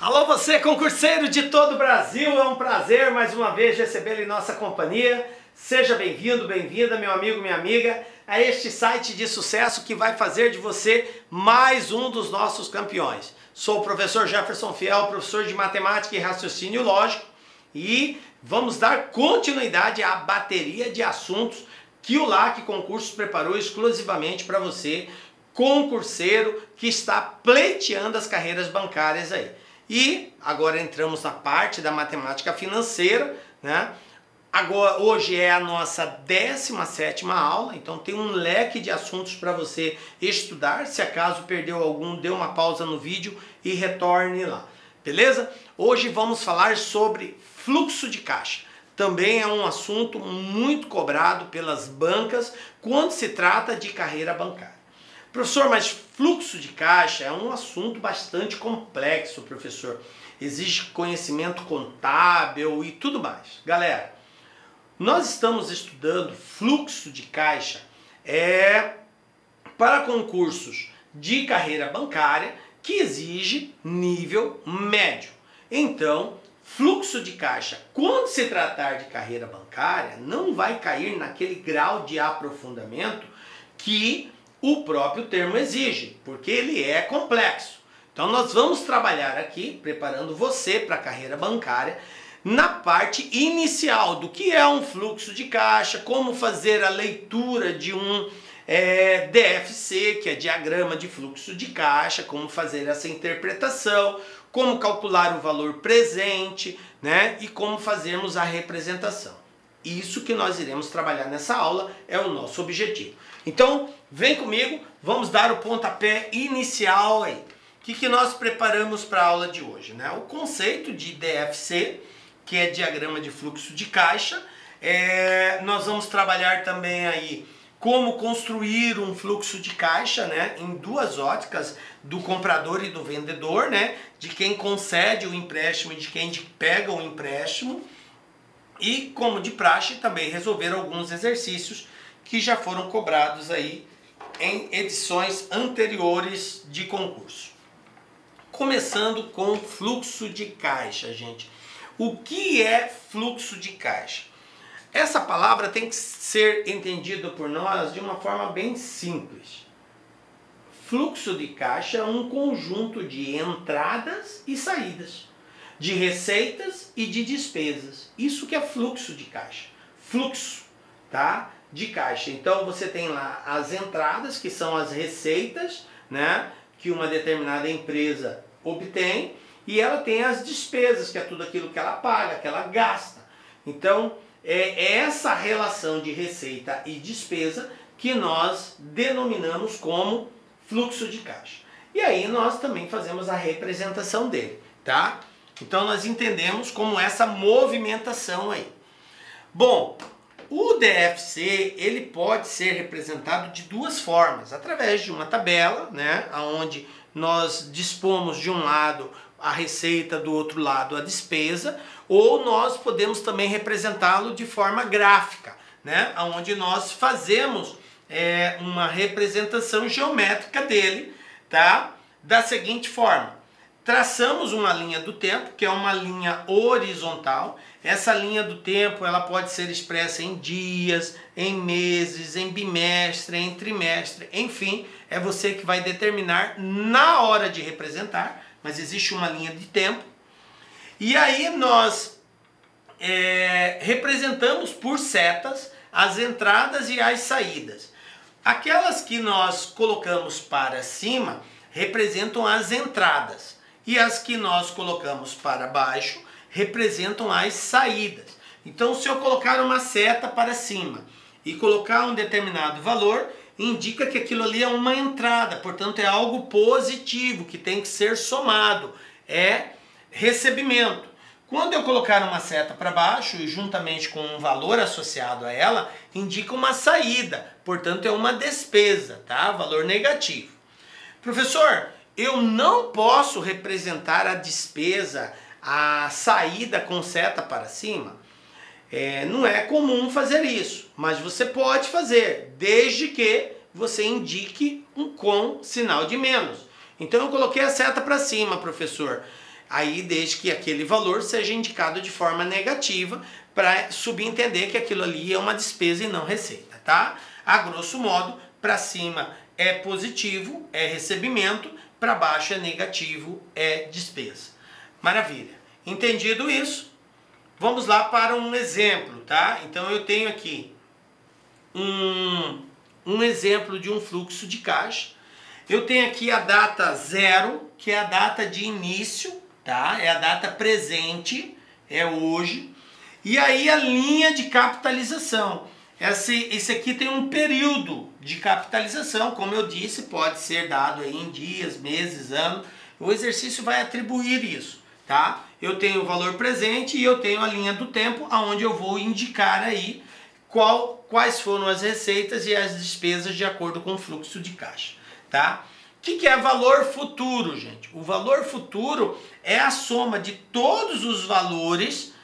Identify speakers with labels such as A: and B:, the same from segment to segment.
A: Alô você, concurseiro de todo o Brasil, é um prazer mais uma vez recebê-lo em nossa companhia. Seja bem-vindo, bem-vinda, meu amigo, minha amiga, a este site de sucesso que vai fazer de você mais um dos nossos campeões. Sou o professor Jefferson Fiel, professor de Matemática e Raciocínio Lógico, e vamos dar continuidade à bateria de assuntos que o LAC Concursos preparou exclusivamente para você, concurseiro que está pleiteando as carreiras bancárias aí. E agora entramos na parte da matemática financeira, né? Agora, hoje é a nossa 17ª aula, então tem um leque de assuntos para você estudar. Se acaso perdeu algum, dê uma pausa no vídeo e retorne lá, beleza? Hoje vamos falar sobre fluxo de caixa. Também é um assunto muito cobrado pelas bancas quando se trata de carreira bancária. Professor, mas fluxo de caixa é um assunto bastante complexo, professor. Exige conhecimento contábil e tudo mais. Galera, nós estamos estudando fluxo de caixa para concursos de carreira bancária que exige nível médio. Então, fluxo de caixa, quando se tratar de carreira bancária, não vai cair naquele grau de aprofundamento que o próprio termo exige, porque ele é complexo. Então nós vamos trabalhar aqui, preparando você para a carreira bancária, na parte inicial do que é um fluxo de caixa, como fazer a leitura de um DFC, que é diagrama de fluxo de caixa, como fazer essa interpretação, como calcular o valor presente, né, e como fazermos a representação. Isso que nós iremos trabalhar nessa aula, é o nosso objetivo. Então, vem comigo, vamos dar o pontapé inicial aí. O que nós preparamos para a aula de hoje, né? O conceito de DFC, que é diagrama de fluxo de caixa. Nós vamos trabalhar também aí como construir um fluxo de caixa, né, em duas óticas, do comprador e do vendedor, né, de quem concede o empréstimo e de quem pega o empréstimo. E, como de praxe, também resolver alguns exercícios que já foram cobrados aí em edições anteriores de concurso. Começando com fluxo de caixa, gente. O que é fluxo de caixa? Essa palavra tem que ser entendida por nós de uma forma bem simples. Fluxo de caixa é um conjunto de entradas e saídas, de receitas e de despesas. Isso que é fluxo de caixa. Fluxo, tá? De caixa. Então você tem lá as entradas, que são as receitas, né, que uma determinada empresa obtém, e ela tem as despesas, que é tudo aquilo que ela paga, que ela gasta. Então é essa relação de receita e despesa que nós denominamos como fluxo de caixa. E aí nós também fazemos a representação dele, tá? Então nós entendemos como essa movimentação aí. Bom, o DFC, ele pode ser representado de duas formas, através de uma tabela, né, onde nós dispomos de um lado a receita, do outro lado a despesa, ou nós podemos também representá-lo de forma gráfica, né, onde nós fazemos uma representação geométrica dele, tá, da seguinte forma. Traçamos uma linha do tempo, que é uma linha horizontal. Essa linha do tempo ela pode ser expressa em dias, em meses, em bimestre, em trimestre, enfim, é você que vai determinar na hora de representar, mas existe uma linha de tempo. E aí nós representamos por setas as entradas e as saídas. Aquelas que nós colocamos para cima representam as entradas. E as que nós colocamos para baixo representam as saídas. Então, se eu colocar uma seta para cima e colocar um determinado valor, indica que aquilo ali é uma entrada, portanto é algo positivo, que tem que ser somado, é recebimento. Quando eu colocar uma seta para baixo e juntamente com um valor associado a ela, indica uma saída, portanto é uma despesa, tá? Valor negativo. Professor, eu não posso representar a despesa, a saída com seta para cima? Não é comum fazer isso, mas você pode fazer, desde que você indique um com sinal de menos. Então eu coloquei a seta para cima, professor. Aí desde que aquele valor seja indicado de forma negativa para subentender que aquilo ali é uma despesa e não receita, tá? A grosso modo, para cima é positivo, é recebimento, para baixo é negativo, é despesa. Maravilha. Entendido isso, vamos lá para um exemplo, tá? Então eu tenho aqui um exemplo de um fluxo de caixa. Eu tenho aqui a data 0, que é a data de início, tá? É a data presente, é hoje. E aí a linha de capitalização. Esse aqui tem um período de capitalização, como eu disse, pode ser dado aí em dias, meses, anos. O exercício vai atribuir isso, tá? Eu tenho o valor presente e eu tenho a linha do tempo, onde eu vou indicar aí quais foram as receitas e as despesas de acordo com o fluxo de caixa, tá? O que é valor futuro, gente? O valor futuro é a soma de todos os valores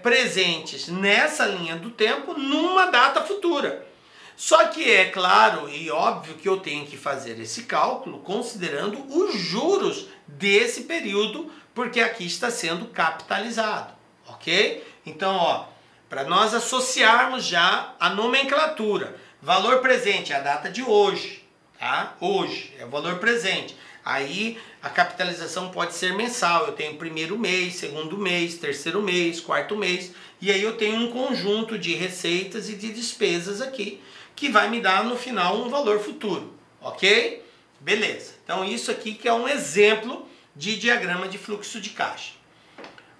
A: presentes nessa linha do tempo numa data futura. Só que é claro e óbvio que eu tenho que fazer esse cálculo considerando os juros desse período, porque aqui está sendo capitalizado, ok? Então, ó, para nós associarmos já a nomenclatura, valor presente é a data de hoje, tá? Hoje é o valor presente. Aí a capitalização pode ser mensal, eu tenho primeiro mês, segundo mês, terceiro mês, quarto mês, e aí eu tenho um conjunto de receitas e de despesas aqui, que vai me dar no final um valor futuro, ok? Beleza, então isso aqui que é um exemplo de diagrama de fluxo de caixa.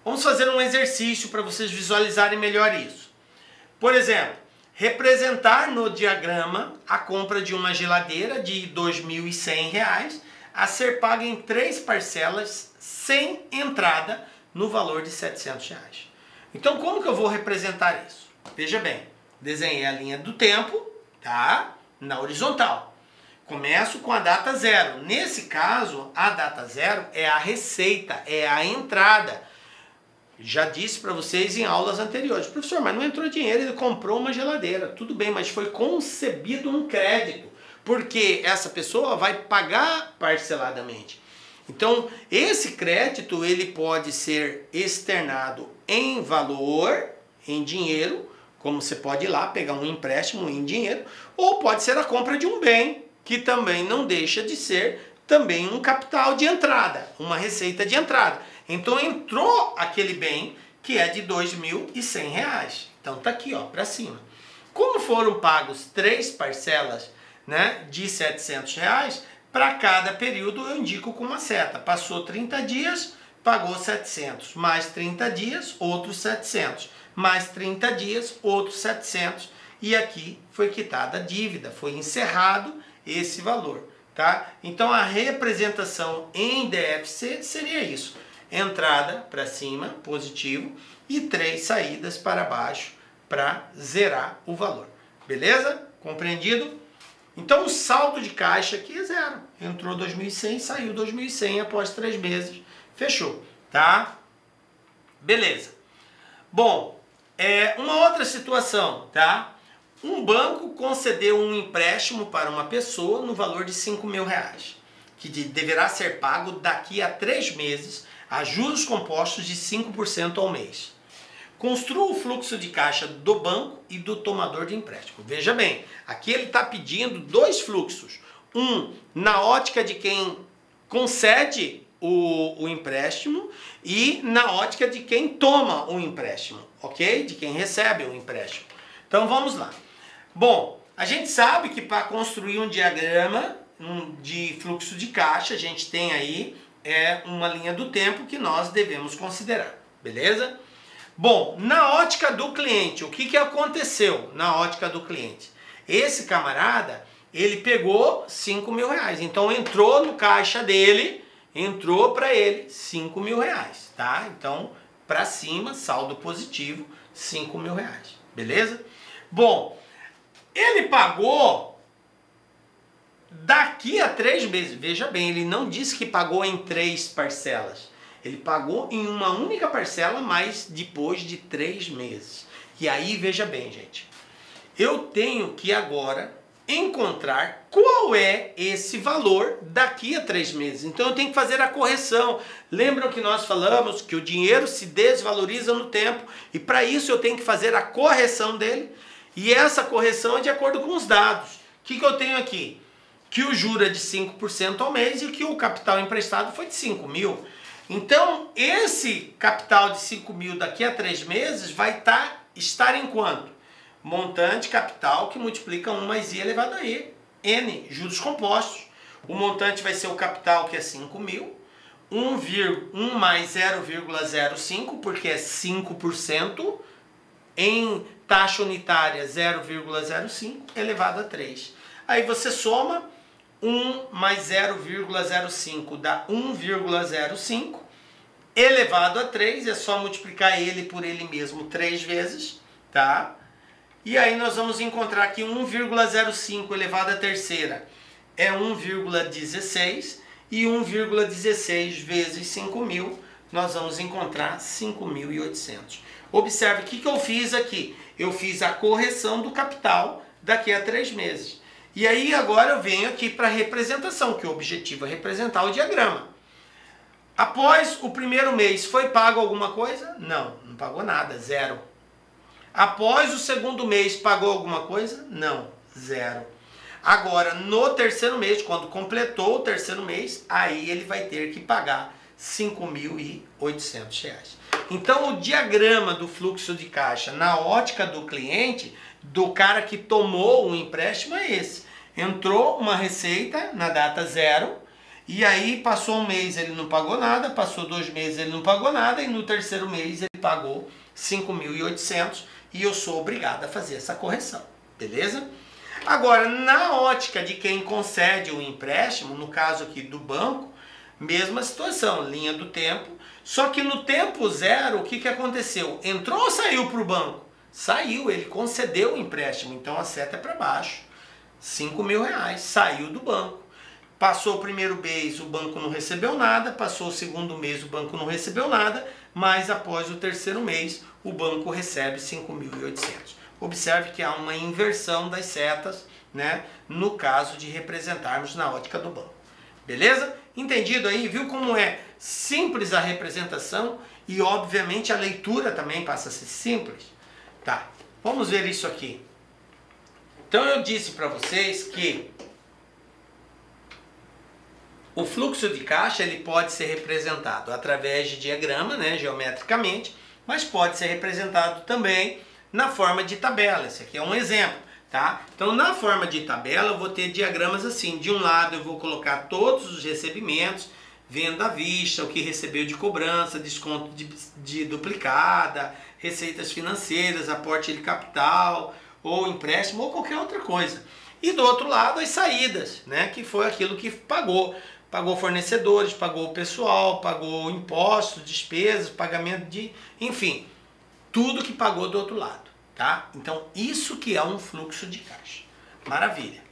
A: Vamos fazer um exercício para vocês visualizarem melhor isso. Por exemplo, representar no diagrama a compra de uma geladeira de R$ 2.100 a ser paga em 3 parcelas sem entrada no valor de R$ 700. Então como que eu vou representar isso? Veja bem, desenhei a linha do tempo, tá? Na horizontal. Começo com a data 0. Nesse caso, a data 0 é a receita, é a entrada. Já disse para vocês em aulas anteriores, professor, mas não entrou dinheiro, ele comprou uma geladeira. Tudo bem, mas foi concebido um crédito, porque essa pessoa vai pagar parceladamente. Então, esse crédito ele pode ser externado em valor, em dinheiro, como você pode ir lá pegar um empréstimo em dinheiro, ou pode ser a compra de um bem, que também não deixa de ser também um capital de entrada, uma receita de entrada. Então entrou aquele bem que é de R$ 2.100. Então tá aqui, ó, para cima. Como foram pagos 3 parcelas, né, de R$ 700, para cada período eu indico com uma seta. Passou 30 dias, pagou 700, mais 30 dias, outros 700, mais 30 dias, outros 700, e aqui foi quitada a dívida, foi encerrado esse valor, tá? Então a representação em DFC seria isso: entrada para cima, positivo, e 3 saídas para baixo para zerar o valor. Beleza? Compreendido? Então o saldo de caixa aqui é 0. Entrou 2.100, saiu 2.100 após 3 meses. Fechou, tá? Beleza. Bom, uma outra situação, tá? Um banco concedeu um empréstimo para uma pessoa no valor de R$ 5.000, que deverá ser pago daqui a 3 meses, a juros compostos de 5% ao mês. Construa o fluxo de caixa do banco e do tomador de empréstimo. Veja bem, aqui ele está pedindo 2 fluxos. Um, na ótica de quem concede o empréstimo e na ótica de quem toma o empréstimo, ok? De quem recebe o empréstimo. Então vamos lá. Bom, a gente sabe que para construir um diagrama de fluxo de caixa, a gente tem aí uma linha do tempo que nós devemos considerar, beleza? Bom, na ótica do cliente, o que aconteceu na ótica do cliente? Esse camarada, ele pegou R$ 5.000, então entrou no caixa dele, entrou para ele R$ 5.000, tá? Então, para cima, saldo positivo, R$ 5.000, beleza? Bom, ele pagou daqui a 3 meses. Veja bem, ele não disse que pagou em 3 parcelas. Ele pagou em uma única parcela, mas depois de 3 meses. E aí, veja bem, gente. Eu tenho que agora encontrar qual é esse valor daqui a 3 meses. Então eu tenho que fazer a correção. Lembram que nós falamos que o dinheiro se desvaloriza no tempo e para isso eu tenho que fazer a correção dele e essa correção é de acordo com os dados. O que eu tenho aqui? Que o juro é de 5% ao mês e que o capital emprestado foi de 5 mil. Então esse capital de 5 mil daqui a 3 meses vai estar em quanto? Montante capital que multiplica 1 mais I elevado a N, juros compostos. O montante vai ser o capital, que é 5 mil, 1 mais 0,05, porque é 5%, em taxa unitária 0,05, elevado a 3. Aí você soma, 1 mais 0,05 dá 1,05, elevado a 3, é só multiplicar ele por ele mesmo 3 vezes, tá? E aí nós vamos encontrar que 1,05 elevado à terceira é 1,16 e 1,16 vezes 5 mil, nós vamos encontrar 5.800. Observe o que eu fiz aqui. Eu fiz a correção do capital daqui a 3 meses. E aí agora eu venho aqui para a representação, que o objetivo é representar o diagrama. Após o primeiro mês, foi pago alguma coisa? Não, não pagou nada, zero. Após o segundo mês, pagou alguma coisa? Não, zero. Agora, no terceiro mês, quando completou o terceiro mês, aí ele vai ter que pagar R$ 5.800. Então, o diagrama do fluxo de caixa na ótica do cliente, do cara que tomou um empréstimo, é esse. Entrou uma receita na data zero, e aí passou um mês ele não pagou nada, passou 2 meses ele não pagou nada, e no terceiro mês ele pagou 5.800, e eu sou obrigado a fazer essa correção, beleza? Agora, na ótica de quem concede o empréstimo, no caso aqui do banco, mesma situação, linha do tempo, só que no tempo zero, o que aconteceu? Entrou ou saiu para o banco? Saiu, ele concedeu o empréstimo, então a seta é para baixo, R$5.000, saiu do banco. Passou o primeiro mês, o banco não recebeu nada, passou o segundo mês, o banco não recebeu nada, mas após o terceiro mês, o banco recebe 5.800. Observe que há uma inversão das setas, né, no caso de representarmos na ótica do banco. Beleza? Entendido aí? Viu como é simples a representação e, obviamente, a leitura também passa a ser simples? Tá, vamos ver isso aqui. Então, eu disse para vocês que o fluxo de caixa ele pode ser representado através de diagrama, né, geometricamente, mas pode ser representado também na forma de tabela. Esse aqui é um exemplo, tá? Então, na forma de tabela, eu vou ter diagramas assim. De um lado, eu vou colocar todos os recebimentos, venda à vista, o que recebeu de cobrança, desconto de duplicada, receitas financeiras, aporte de capital, ou empréstimo, ou qualquer outra coisa. E do outro lado, as saídas, né, que foi aquilo que pagou. Pagou fornecedores, pagou o pessoal, pagou impostos, despesas, pagamento de... enfim, tudo que pagou do outro lado, tá? Então, isso que é um fluxo de caixa. Maravilha.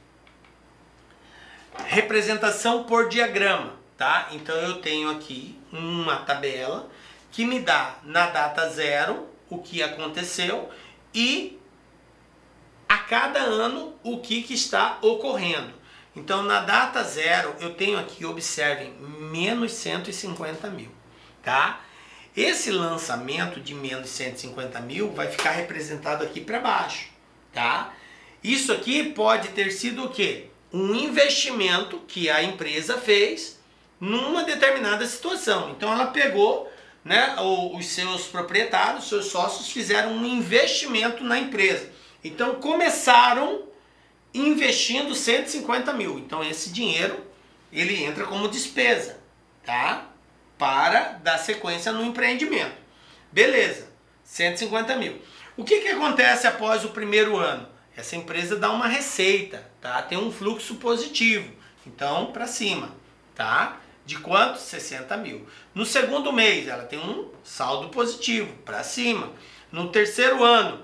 A: Representação por diagrama, tá? Então, eu tenho aqui uma tabela que me dá na data zero o que aconteceu e a cada ano o que está ocorrendo. Então, na data zero, eu tenho aqui, observem, menos 150 mil, tá? Esse lançamento de menos 150 mil vai ficar representado aqui para baixo, tá? Isso aqui pode ter sido o quê? Um investimento que a empresa fez numa determinada situação. Então, ela pegou, né, os seus proprietários, os seus sócios fizeram um investimento na empresa. Então, começaram investindo 150 mil. Então esse dinheiro ele entra como despesa, tá? Para dar sequência no empreendimento. Beleza, 150 mil. O que acontece após o primeiro ano? Essa empresa dá uma receita, tá? Tem um fluxo positivo. Então para cima, tá? De quanto? 60 mil. No segundo mês ela tem um saldo positivo, para cima. No terceiro ano,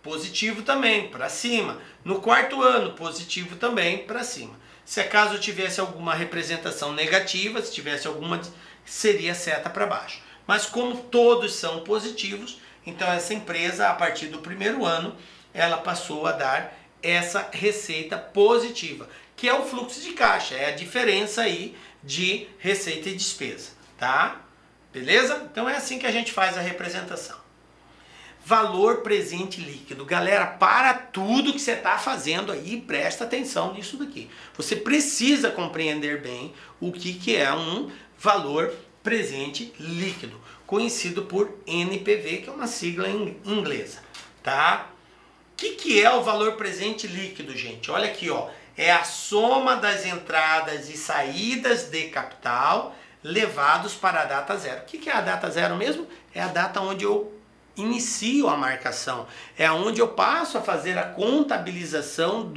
A: positivo também, para cima. No quarto ano, positivo também, para cima. Se acaso tivesse alguma representação negativa, se tivesse alguma, seria seta para baixo. Mas como todos são positivos, então essa empresa, a partir do primeiro ano, ela passou a dar essa receita positiva, que é o fluxo de caixa, é a diferença aí de receita e despesa, tá? Beleza? Então é assim que a gente faz a representação. Valor presente líquido. Galera, para tudo que você está fazendo aí e presta atenção nisso daqui. Você precisa compreender bem o que é um valor presente líquido, conhecido por NPV, que é uma sigla inglesa, tá? O que é o valor presente líquido, gente? Olha aqui, ó. É a soma das entradas e saídas de capital levados para a data zero. O que é a data zero mesmo? É a data onde eu inicio a marcação, é onde eu passo a fazer a contabilização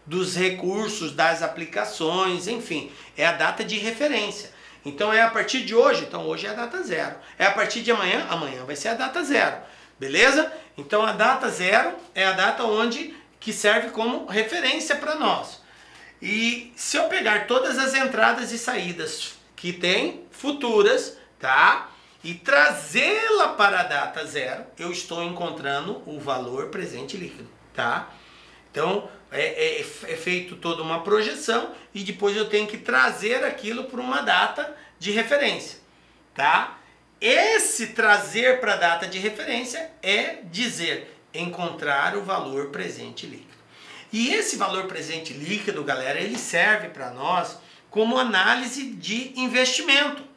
A: dos recursos, das aplicações, enfim, é a data de referência. Então é a partir de hoje, então hoje é a data zero. É a partir de amanhã, amanhã vai ser a data zero, beleza? Então a data zero é a data que serve como referência para nós. E se eu pegar todas as entradas e saídas que tem futuras, tá? E trazê-la para a data zero, eu estou encontrando o valor presente líquido, tá? Então, é feito toda uma projeção e depois eu tenho que trazer aquilo para uma data de referência, tá? Esse trazer para a data de referência é dizer, encontrar o valor presente líquido. E esse valor presente líquido, galera, ele serve para nós como análise de investimento.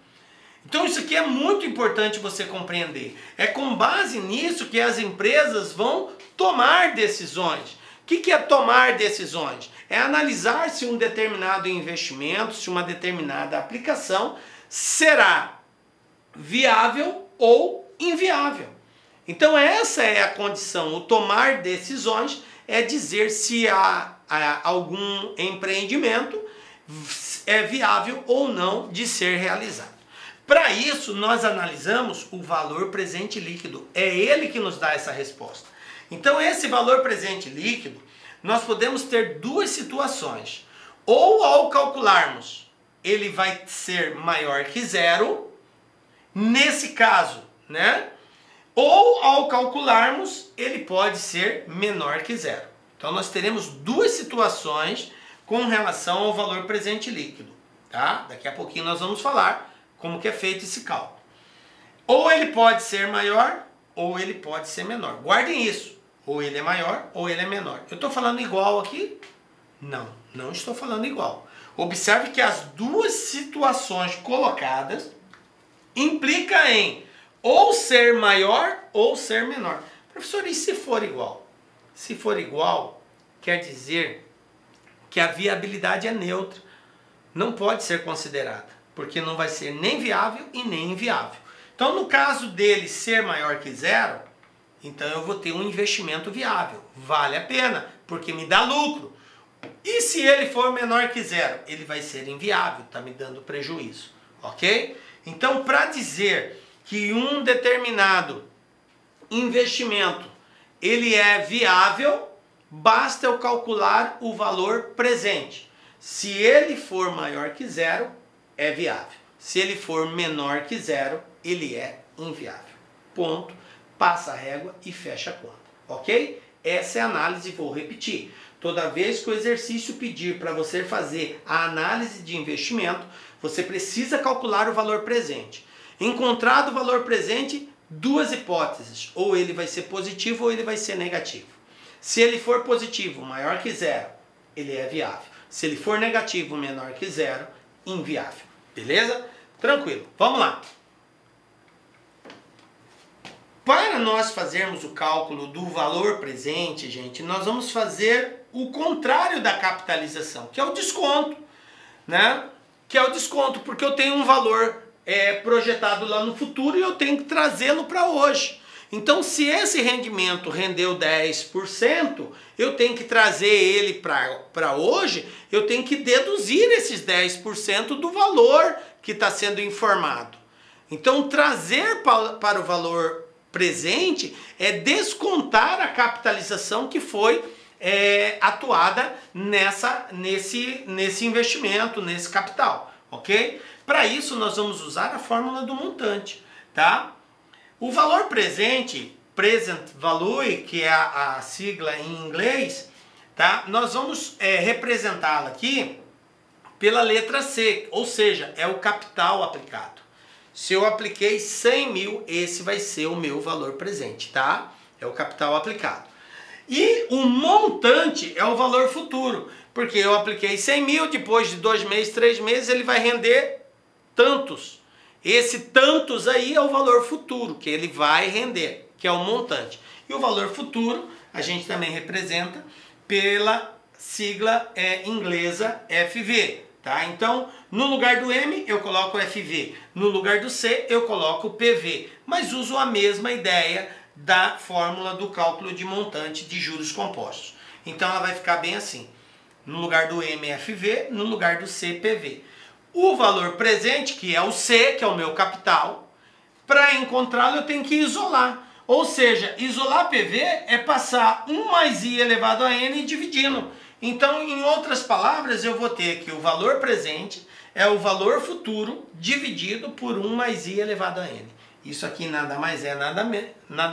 A: Então isso aqui é muito importante você compreender. É com base nisso que as empresas vão tomar decisões. O que é tomar decisões? É analisar se um determinado investimento, se uma determinada aplicação será viável ou inviável. Então essa é a condição. O tomar decisões é dizer se há algum empreendimento é viável ou não de ser realizado. Para isso, nós analisamos o valor presente líquido. É ele que nos dá essa resposta. Então, esse valor presente líquido, nós podemos ter duas situações. Ou ao calcularmos, ele vai ser maior que zero, nesse caso, né? Ou ao calcularmos, ele pode ser menor que zero. Então, nós teremos duas situações com relação ao valor presente líquido, tá? Daqui a pouquinho nós vamos falar como que é feito esse cálculo. Ou ele pode ser maior, ou ele pode ser menor. Guardem isso. Ou ele é maior, ou ele é menor. Eu estou falando igual aqui? Não, não estou falando igual. Observe que as duas situações colocadas implicam em ou ser maior ou ser menor. Professor, e se for igual? Se for igual, quer dizer que a viabilidade é neutra. Não pode ser considerada, porque não vai ser nem viável e nem inviável. Então, no caso dele ser maior que zero, então eu vou ter um investimento viável. Vale a pena, porque me dá lucro. E se ele for menor que zero? Ele vai ser inviável, está me dando prejuízo. Ok? Então, para dizer que um determinado investimento ele é viável, basta eu calcular o valor presente. Se ele for maior que zero, é viável. Se ele for menor que zero, ele é inviável. Ponto. Passa a régua e fecha a conta. Ok? Essa é a análise, vou repetir. Toda vez que o exercício pedir para você fazer a análise de investimento, você precisa calcular o valor presente. Encontrado o valor presente, duas hipóteses. Ou ele vai ser positivo ou ele vai ser negativo. Se ele for positivo, maior que zero, ele é viável. Se ele for negativo, menor que zero, inviável. Beleza? Tranquilo. Vamos lá. Para nós fazermos o cálculo do valor presente, gente, nós vamos fazer o contrário da capitalização, que é o desconto, né? Que é o desconto, porque eu tenho um valor projetado lá no futuro e eu tenho que trazê-lo para hoje. Então, se esse rendimento rendeu 10%, eu tenho que trazer ele para hoje, eu tenho que deduzir esses 10% do valor que está sendo informado. Então, trazer para o valor presente é descontar a capitalização que foi atuada nesse investimento, nesse capital, ok? Para isso, nós vamos usar a fórmula do montante, tá? O valor presente, present value, que é a sigla em inglês, tá? Nós vamos representá-la aqui pela letra C, ou seja, é o capital aplicado. Se eu apliquei 100 mil, esse vai ser o meu valor presente, tá? É o capital aplicado. E o montante é o valor futuro, porque eu apliquei 100 mil, depois de 2 meses, 3 meses, ele vai render tantos. Esse tantos aí é o valor futuro, que ele vai render, que é o montante. E o valor futuro a gente também representa pela sigla inglesa FV. Tá? Então, no lugar do M eu coloco FV, no lugar do C eu coloco PV, mas uso a mesma ideia da fórmula do cálculo de montante de juros compostos. Então ela vai ficar bem assim, no lugar do M FV, no lugar do C PV. O valor presente, que é o C, que é o meu capital, para encontrá-lo eu tenho que isolar. Ou seja, isolar PV é passar 1 mais I elevado a N dividindo. Então, em outras palavras, eu vou ter que o valor presente é o valor futuro dividido por 1 mais I elevado a N. Isso aqui nada mais é, nada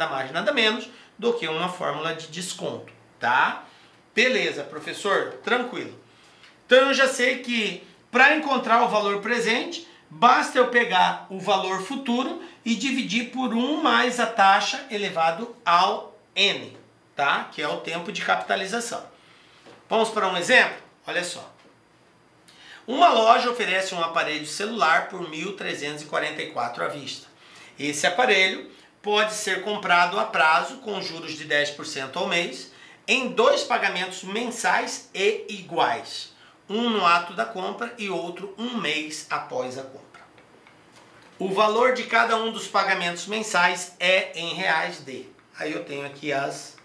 A: mais, nada menos do que uma fórmula de desconto, tá? Beleza, professor? Tranquilo. Então, eu já sei que para encontrar o valor presente, basta eu pegar o valor futuro e dividir por 1 mais a taxa elevado ao N, tá? Que é o tempo de capitalização. Vamos para um exemplo? Olha só. Uma loja oferece um aparelho celular por R$ 1.344 à vista. Esse aparelho pode ser comprado a prazo com juros de 10% ao mês em 2 pagamentos mensais e iguais. Um no ato da compra e outro 1 mês após a compra. O valor de cada um dos pagamentos mensais é em reais de. Aí eu tenho aqui as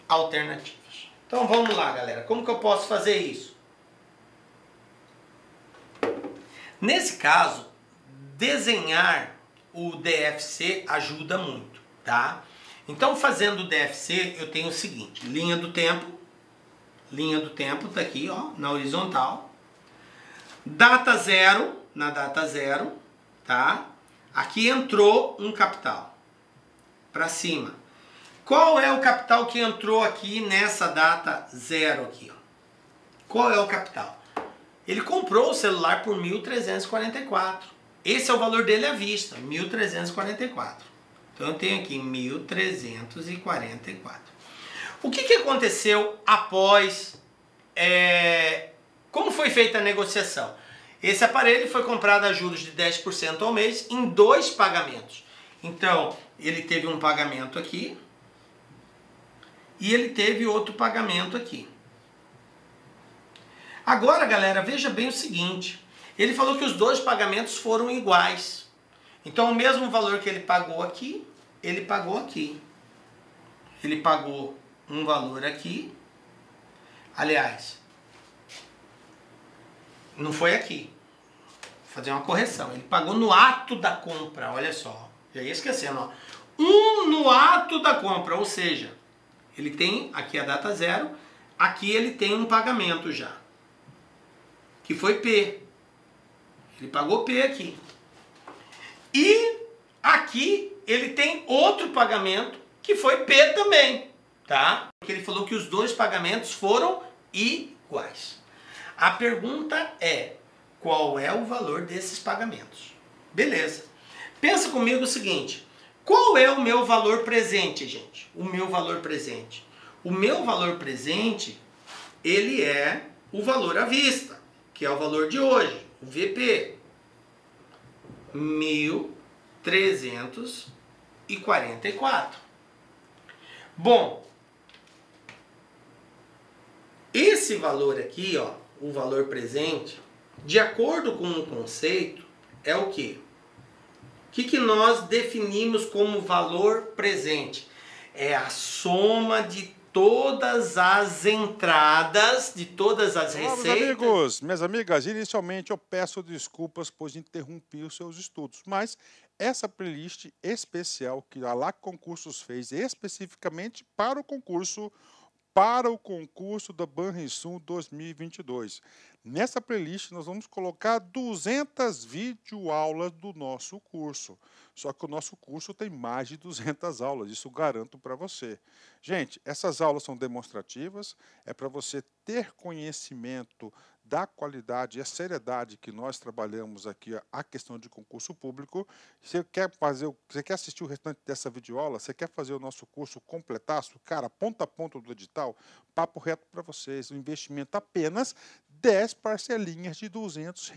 A: alternativas. Então vamos lá, galera. Como que eu posso fazer isso? Nesse caso, desenhar o DFC ajuda muito, tá? Então, fazendo o DFC, eu tenho o seguinte, linha do tempo tá aqui, ó, na horizontal. Data zero, na data zero, tá? Aqui entrou um capital para cima. Qual é o capital que entrou aqui nessa data zero aqui, ó? Qual é o capital? Ele comprou o celular por 1.344. Esse é o valor dele à vista, 1.344. Então eu tenho aqui 1.344. O que aconteceu após... como foi feita a negociação? Esse aparelho foi comprado a juros de 10% ao mês em 2 pagamentos. Então, ele teve um pagamento aqui e ele teve outro pagamento aqui. Agora, galera, veja bem o seguinte. Ele falou que os 2 pagamentos foram iguais. Então, o mesmo valor que ele pagou aqui, ele pagou aqui. Ele pagou um valor aqui. Aliás, não foi aqui. Vou fazer uma correção. Ele pagou no ato da compra, olha só. Já ia esquecendo, ó. No ato da compra, ou seja, ele tem aqui a data zero, aqui ele tem um pagamento já, que foi P. Ele pagou P aqui. E aqui ele tem outro pagamento que foi P também, tá? Porque ele falou que os 2 pagamentos foram iguais. A pergunta é, qual é o valor desses pagamentos? Beleza. Pensa comigo o seguinte, qual é o meu valor presente, gente? O meu valor presente. O meu valor presente, ele é o valor à vista, que é o valor de hoje, o VP. 1.344. Bom, esse valor aqui, ó, o valor presente, de acordo com o conceito, é o quê? O que nós definimos como valor presente? É a soma de todas as entradas, de todas as receitas.
B: Meus amigos, minhas amigas, inicialmente eu peço desculpas por interromper os seus estudos, mas essa playlist especial que a LAC Concursos fez especificamente para o concurso para o concurso da Banrisul 2022. Nessa playlist nós vamos colocar 200 videoaulas do nosso curso. Só que o nosso curso tem mais de 200 aulas, isso garanto para você. Gente, essas aulas são demonstrativas, é para você ter conhecimento da qualidade e a seriedade que nós trabalhamos aqui a questão de concurso público. Você quer assistir o restante dessa videoaula? Você quer fazer o nosso curso completaço? Cara, ponta a ponta do edital, papo reto para vocês, um investimento apenas 10 parcelinhas de R$ 200,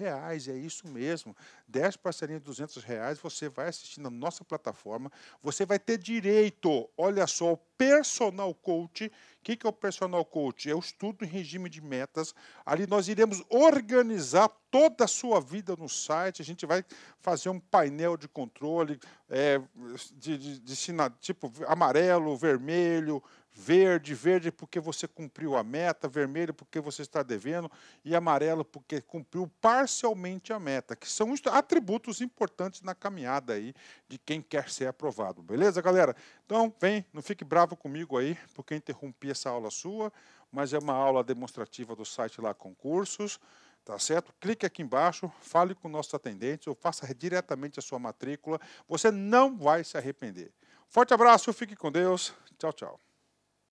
B: é isso mesmo, 10 parcelinhas de R$ 200, você vai assistir na nossa plataforma, você vai ter direito, olha só, ao personal coach. O que é o personal coach? É o estudo em regime de metas. Ali nós iremos organizar toda a sua vida no site, a gente vai fazer um painel de controle tipo amarelo, vermelho, verde porque você cumpriu a meta, vermelho porque você está devendo e amarelo porque cumpriu parcialmente a meta, que são atributos importantes na caminhada aí de quem quer ser aprovado, beleza, galera? Então, vem, não fique bravo comigo aí, porque eu interrompi essa aula sua, mas é uma aula demonstrativa do site lá Concursos, tá certo? Clique aqui embaixo, fale com nossos atendentes ou faça diretamente a sua matrícula, você não vai se arrepender. Forte abraço, fique com Deus, tchau, tchau.